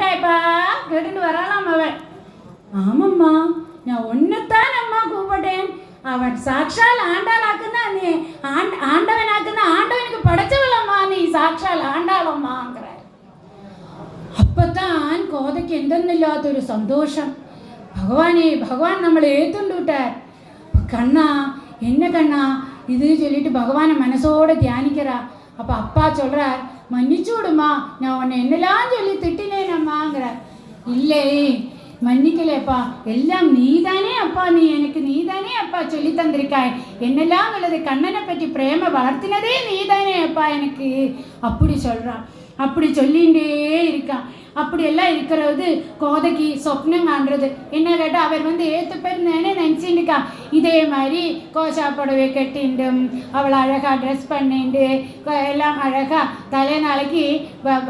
கூப்பிட்டாயப்பா கேட்டுட்டு வரலாம் அவன். ஆமாம்மா, நான் ஒன்றுத்தான் அம்மா கூப்பிட்டேன். அவன் சாட்சால் ஆண்டாளாக்குன்னா நீ ஆண்டவனாக்குன்னா ஆண்டவனுக்கு படைச்சவளம்மா, நீ சாட்சால் ஆண்டாளம்மாங்கிற. அப்பத்தான் കോതയ്ക്ക് എന്തെന്നില്ലാത്തൊരു സന്തോഷം. ഭഗവാൻ നമ്മളെ ഏത്തുണ്ട് വിട്ടാർ. കണ്ണാ என்ன கண்ணா இது சொல்லிட்டு பகவானை மனசோட தியானிக்கிறா. அப்போ அப்பா சொல்கிறார், மன்னிச்சு விடுமா, நான் உன்னை என்னெல்லாம் சொல்லி திட்டினேனம்மாங்கிறார். இல்லை மன்னிக்கலையப்பா, எல்லாம் நீதானே அப்பா, எனக்கு நீதானே அப்பா சொல்லி தந்திருக்காய். என்னெல்லாம் உள்ளது கண்ணனை பற்றி பிரேம வளர்த்தினதே நீதானே அப்பா எனக்கு அப்படி சொல்கிறான். அப்படி சொல்லிகிட்டே இருக்கான். அப்படியெல்லாம் இருக்கிறது கோதைக்கு சொப்னம் காண்றது. என்ன கேட்டால் அவர் ஏற்று பேர் நினச்சிட்டுக்கா. இதே மாதிரி கோஷா புடவை கட்டிண்டும் அவளை அழகாக ட்ரெஸ் பண்ணிட்டு எல்லாம் அழகாக தலைநாளைக்கு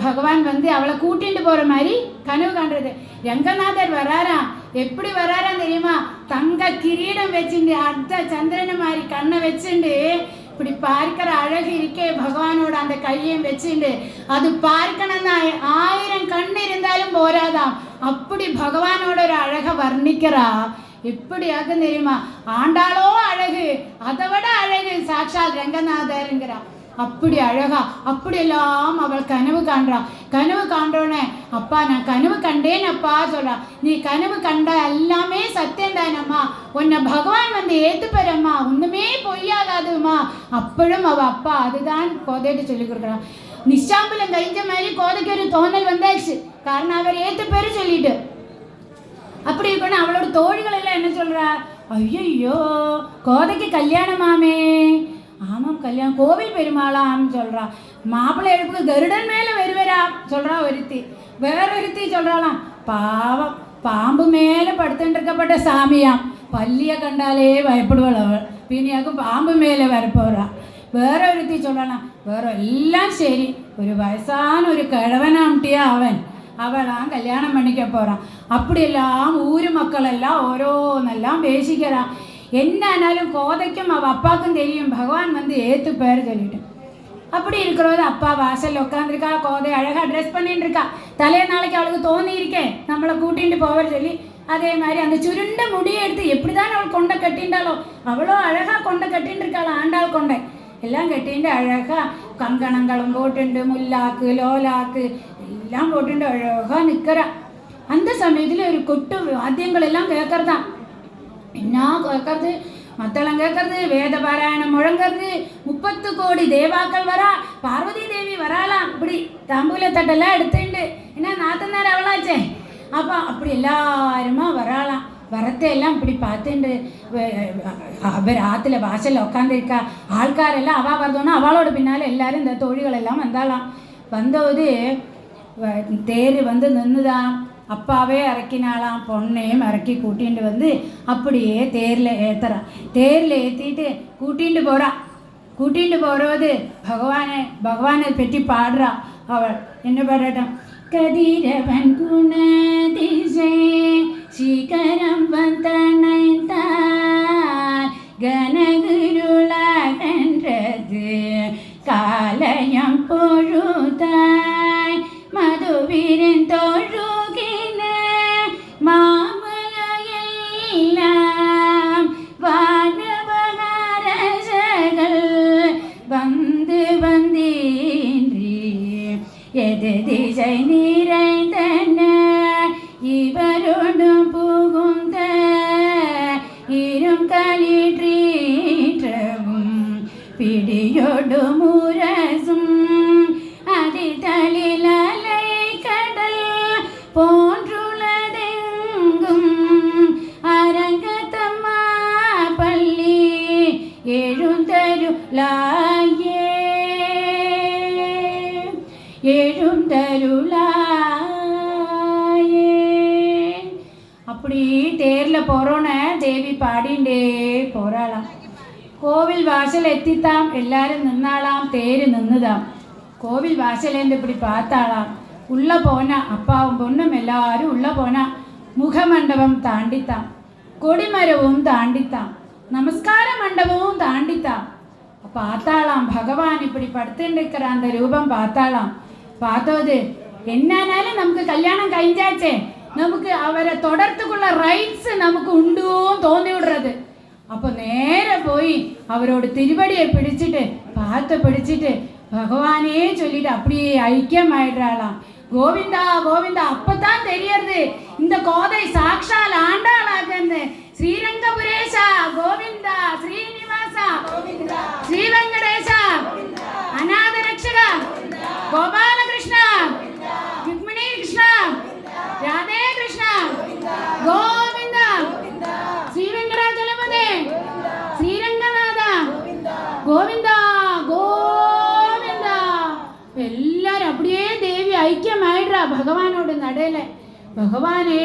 பகவான் அவளை கூட்டிகிட்டு போகிற மாதிரி கனவு காண்றது. ரங்கநாதர் வராராம். எப்படி வராராம் தெரியுமா? தங்க கிரீடம் வச்சுட்டு அர்த்த சந்திரனை மாதிரி கண்ணை வச்சுட்டு இப்படி பார்க்கிற அழகு இருக்கே பகவானோட அந்த கையையும் வச்சுண்டு அது பார்க்கணும்னா 1000 கண் இருந்தாலும் போராதாம். அப்படி பகவானோட ஒரு அழகை வர்ணிக்கிறா. எப்படி ஆகும் தெரியுமா? ஆண்டாளோ அழகு, அதை விட அழகு சாட்சாத் ரங்கநாதருங்கிறா. அப்படி அழகா அப்படியெல்லாம் அவள் கனவு காண்றா. கனவு காண்றோன்னே அப்பா நான் கனவு கண்டேன் அப்பா சொல்றா. நீ கனவு கண்ட எல்லாமே சத்தியம் தானம்மா, உன்னை பகவான் ஏத்துப்பறம்மா, ஒண்ணுமே பொய்யாகாதுமா. அப்பழும் அவ அப்பா அதுதான் கோதைட்டு சொல்லி கொடுக்குறான். நிஷாம்பலம் கழிஞ்ச மாதிரி கோதைக்கு ஒரு தோணல் வந்தாச்சு. காரணம் அவர் ஏத்துப்பேரு சொல்லிட்டு. அப்படி இருக்கணும். அவளோட தோழிகள் எல்லாம் என்ன சொல்றா? ஐயோ கோதைக்கு கல்யாணமாமே. ஆமாம் கல்யாணம், கோவில் பெருமாளான்னு சொல்கிறா. மாப்பிள்ளை எடுப்புக்கு கருடன் மேலே வருவரா சொல்கிறா ஒருத்தி. வேறொருத்தி சொல்கிறாளாம், பாவம் பாம்பு மேலே படுத்துட்டுருக்கப்பட்ட சாமியாம், பள்ளியை கண்டாலே பயப்படுவாள் அவள், பின்னியாக்கும் பாம்பு மேலே வரப்போகிறா. வேறொருத்தி சொல்லலாம், வேற எல்லாம் சரி, ஒரு வயசான ஒரு கிழவனாம்ட்டியா அவளாம் கல்யாணம் பண்ணிக்க போகிறான். அப்படியெல்லாம் ஊர் மக்களெல்லாம் ஓரோன்னெல்லாம் பேசிக்கிறான். என்னானாலும் கோதைக்கும் அவள் அப்பாவுக்கும் தெரியும் பகவான் ஏற்றுப்பார் சொல்லிட்டு. அப்படி இருக்கிறது அப்பா வாசல் உட்காந்துருக்கா. கோதை அழகாக ட்ரெஸ் பண்ணிட்டு இருக்கா. தலைய நாளைக்கு அவளுக்கு தோணியிருக்கேன் நம்மளை கூட்டிகிட்டு போவர் சொல்லி. அதே மாதிரி அந்த சுருண்ட முடியை எடுத்து எப்படி தான் அவள் கொண்டை கட்டின்றாலோ அவ்வளோ அழகாக கொண்டை கட்டின்னு இருக்காள். ஆண்டாள் கொண்டை எல்லாம் கட்டிட்டு அழகாக கங்கணங்களும் போட்டுண்டு முல்லாக்கு லோலாக்கு எல்லாம் போட்டுண்டு அழகாக நிற்கிறா. அந்த சமயத்தில் ஒரு கொட்டு வாத்தியங்கள் எல்லாம் கேட்கறதான். என்ன கேட்கறது? மத்தளம் கேட்கறது, வேத பாராயணம் முழங்கிறது, 30 கோடி தேவாக்கள் வரா, பார்வதி தேவி வராலாம். இப்படி தாம்பூல தட்டெல்லாம் எடுத்துண்டு என்ன நாத்தனார் அவளாச்சே. அப்போ அப்படி எல்லாருமா வராலாம். வரத்தையெல்லாம் இப்படி பார்த்துண்டு அவர் ஆற்றுல வாசலில் உட்காந்துருக்கா. ஆள்காரெல்லாம் அவள் வரதோன்னா அவளோட பின்னால் எல்லாரும் இந்த தோழிகள் எல்லாம் வந்தாலாம். வந்தபோது தேர் நின்றுதான். அப்பாவே இறக்கினாலாம். பொண்ணையும் இறக்கி கூட்டிகிட்டு அப்படியே தேரில் ஏற்றுறான். தேரில் ஏற்றிட்டு கூட்டிகிட்டு போகிறான். கூட்டிகிட்டு போகிறது பகவானை பற்றி பாடுறா. அவள் என்ன பாடட்டும்? கதிரவன் குணதிசை சிகரம் வந்தனைத்தான் கனகுருளகன்றது காலயம் பொழுதாய் மதுவிரின் தொழுகின மாமலையெல்லாம் வானவகாரசகள் வந்தீன்றி எது திசை நிறைந்தன இவரோடும் புகுந்த இரும் களிற்றீற்றவும் பிடியோடு முரசும் அதிதலில் அலை கடல் போன்றுள்ளதெங்கும் அரங்கத்தம்மா பள்ளி எழுந்தருளாயே எழுந்தருளாயே. அப்படி தேரில் போகிறோன்னு தேவி பாடிண்டே போகிறாளாம். கோவில் வாசல் எத்தித்தாம். எல்லாரும் நின்னாலாம். தேர் நின்றுதாம். கோவில் வாசலேருந்து இப்படி பார்த்தாளாம். உள்ளே போனா அப்பாவும் பொண்ணும் எல்லாரும் உள்ளே போனா. முகமண்டபம் தாண்டித்தான், கொடிமரவும் தாண்டித்தான், நமஸ்கார மண்டபமும் தாண்டித்தான். பார்த்தாளாம் பகவான் இப்படி படுத்துட்டு இருக்கிற அந்த ரூபம் பார்த்தாளாம். பார்த்தோது എന്നാലും നമുക്ക് കല്യാണം കഴിഞ്ഞാച്ചേ നമുക്ക് അവരെ തുടർത്തുള്ള റൈറ്റ്സ് നമുക്ക് ഉണ്ടോ തോന്നിവിടുறது. അപ്പൊ നേരെ പോയി അവരോട് തിരുവടിയെ പിടിച്ചിട്ട് പാത്ത് പിടിച്ചിട്ട് ഭഗവാനെ ചൊല്ലിട്ട് அப்படியே ஐக்கியமாயிடுறாளாம். கோவிந்தா கோவிந்தா, அப்பதான் தெரியறது இந்த கோதை சாக்ஷால் ஆண்டாளாக்குன்னு. ஸ்ரீரங்கபுரேஷா கோவிந்தா, ஸ்ரீனிவாசா கோவிந்தா, ஸ்ரீவெங்கடேஷா அநாத ரக்ஷகா கோபாலகிருஷ்ணா ருக்மிணி கிருஷ்ணா ராதே கிருஷ்ணா கோவிந்தா ஸ்ரீவெங்கடாச்சலபதே ஸ்ரீரங்கநாதா கோவிந்தா கோவிந்தா. எல்லாரும் அப்படியே தேவி ஐக்கியமாயிடுறா பகவானோட நடையில. பகவானே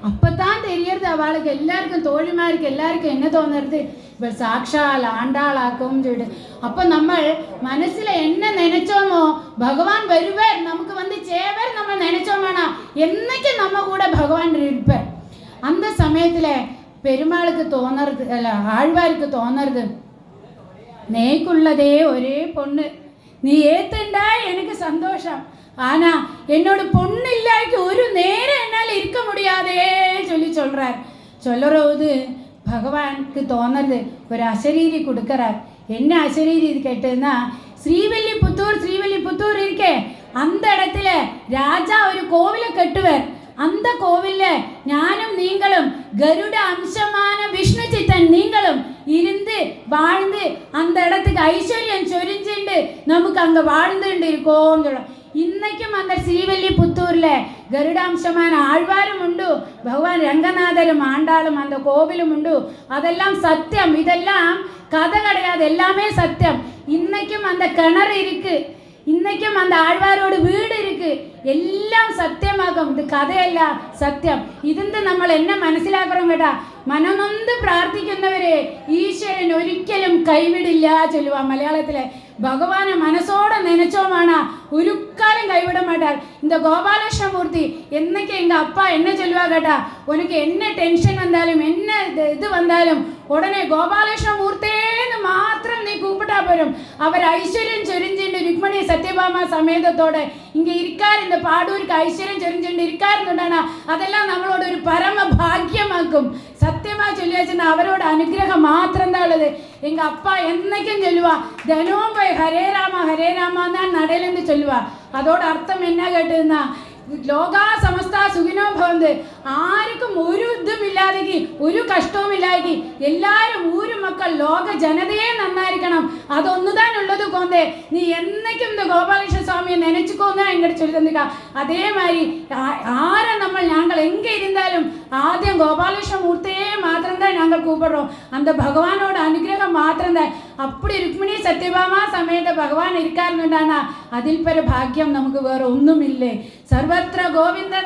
அப்பத்தான் தெரியறது அவளுக்கு எல்லாருக்கும் தோழிமாருக்கு எல்லாருக்கும் என்ன தோணுறது, இவள் சாக்ஷால் ஆண்டாளாக்கும் சொல்லிட்டு. அப்போ நம்ம மனசில் என்ன நினைச்சோமோ பகவான் வருவார், நமக்கு வந்து சேவர் நம்ம நினைச்சோமானா என்னைக்கு நம்ம கூட பகவான் இருப்பார். அந்த சமயத்தில் பெருமாளுக்கு தோணுறது அல்ல, ஆழ்வாருக்கு தோணுறது, நேக்குள்ளதே ஒரே பொண்ணு, நீ ஏத்துண்டா எனக்கு சந்தோஷம், ஆனா என்னோட பொண்ணு இல்லாய்க்கு ஒரு நேரம் என்னால் இருக்க முடியாதே சொல்லி சொல்றார். சொல்லுறது பகவானுக்கு தோணுறது ஒரு அசரீரி கொடுக்கறார். என்ன அசரீரி இது கேட்டதுன்னா, ஸ்ரீவில்லிபுத்தூர் இருக்கே அந்த இடத்துல ராஜா ஒரு கோவிலை கட்டுவார். அந்த கோவிலில் ஞானும் நீங்களும் கருட அம்சமான விஷ்ணு சித்தன் நீங்களும் இருந்து வாழ்ந்து அந்த இடத்துக்கு ஐஸ்வர்யம் சொரிஞ்சுண்டு நமக்கு அங்கே வாழ்ந்துட்டு இருக்கோம் சொல்லும். இன்னைக்கும் அந்த ஸ்ரீவில்லிபுத்தூரில் கருடாம்சமான ஆழ்வாரும் உண்டு, பகவான் ரங்கநாதரும் ஆண்டாளும் அந்த கோவிலும் உண்டு. அதெல்லாம் சத்தியம், இதெல்லாம் கதை கிடையாது, எல்லாமே சத்தியம். இன்னைக்கும் அந்த கிணறு இருக்கு, இன்னைக்கும் அந்த ஆழ்வாரோட வீடு இருக்கு, എല്ലാം സത്യമാകും. ഇത് കഥയല്ല, സത്യം. ഇതിന്ന് നമ്മൾ എന്നെ മനസ്സിലാക്കണം കേട്ടാ. മനനൊന്ന് പ്രാർത്ഥിക്കുന്നവരെ ഈശ്വരൻ ഒരിക്കലും കൈവിടില്ല ചൊല്ലുക. മലയാളത്തിലെ ഭഗവാനെ മനസ്സോടെ നനച്ചോമാണ് ഒരു കാലം കൈവിட மாட்டார். இந்த கோபாலகிருஷ்ணமூர்த்தி என்னைக்கு எங்கள் அப்பா என்ன சொல்லுவா கேட்டா, உனக்கு என்ன டென்ஷன் வந்தாலும் என்ன இது வந்தாலும் உடனே கோபாலகிருஷ்ணமூர்த்தேன்னு மாத்திரம் நீ கூப்பிட்டா போரும். அவர் ஐஸ்வர்யம் சொரிஞ்சுண்டு ருக்மணி சத்யபாமா சமேதத்தோட இங்கே இருக்கார். இந்த பாடூருக்கு ஐஸ்வர்யம் சொரிஞ்சுண்டு இருக்காருன்னா அதெல்லாம் நம்மளோட ஒரு பரம பாக்கியமாக்கும். சத்தியமாக சொல்லியாச்சுன்னா அவரோட அனுகிரகம் மாத்திரம் தான் உள்ளது. எங்கள் அப்பா என்னைக்கும் சொல்லுவா, தினமும் போய் ஹரே ராமா தான் நடையிலேருந்து சொல்லுவா. அதோட அர்த்தம் என்ன கேட்டதுன்னா, ലോകാ സമസ്ത സുഖിനോ ഭവന്ത്, ആർക്കും ഒരു ഇതുമില്ലാതെക്ക് ഒരു കഷ്ടവുമില്ലാതെക്ക് എല്ലാവരും ഊരു മക്കൾ ലോക ജനതയെ നന്നായിരിക്കണം, അതൊന്നുതാനുള്ളത് കോന്തേ. നീ എന്നേക്കും இந்த கோபாலகிருஷ்ண சுவாமியை நினைச்சுக்கோங்க எங்கிட்ட சொல்லி தந்துக்கா. அதே மாதிரி ஆரை நம்ம நாங்கள் எங்கே இருந்தாலும் ஆദ്യം கோபாலகிருஷ்ண மூர்த்தியே மாத்திரம்தான் நாங்கள் கூப்பிடுறோம். அந்த பகவானோட அனுகிரகம் மாத்திரம்தான். அப்படி ருக்மிணி சத்யபாமா சமேத பகவான் இருக்காருன்னா அதில் பெற பாக்கியம் நமக்கு வேற ஒன்றும் இல்லை. സർവത്ര ഗോവിന്ദ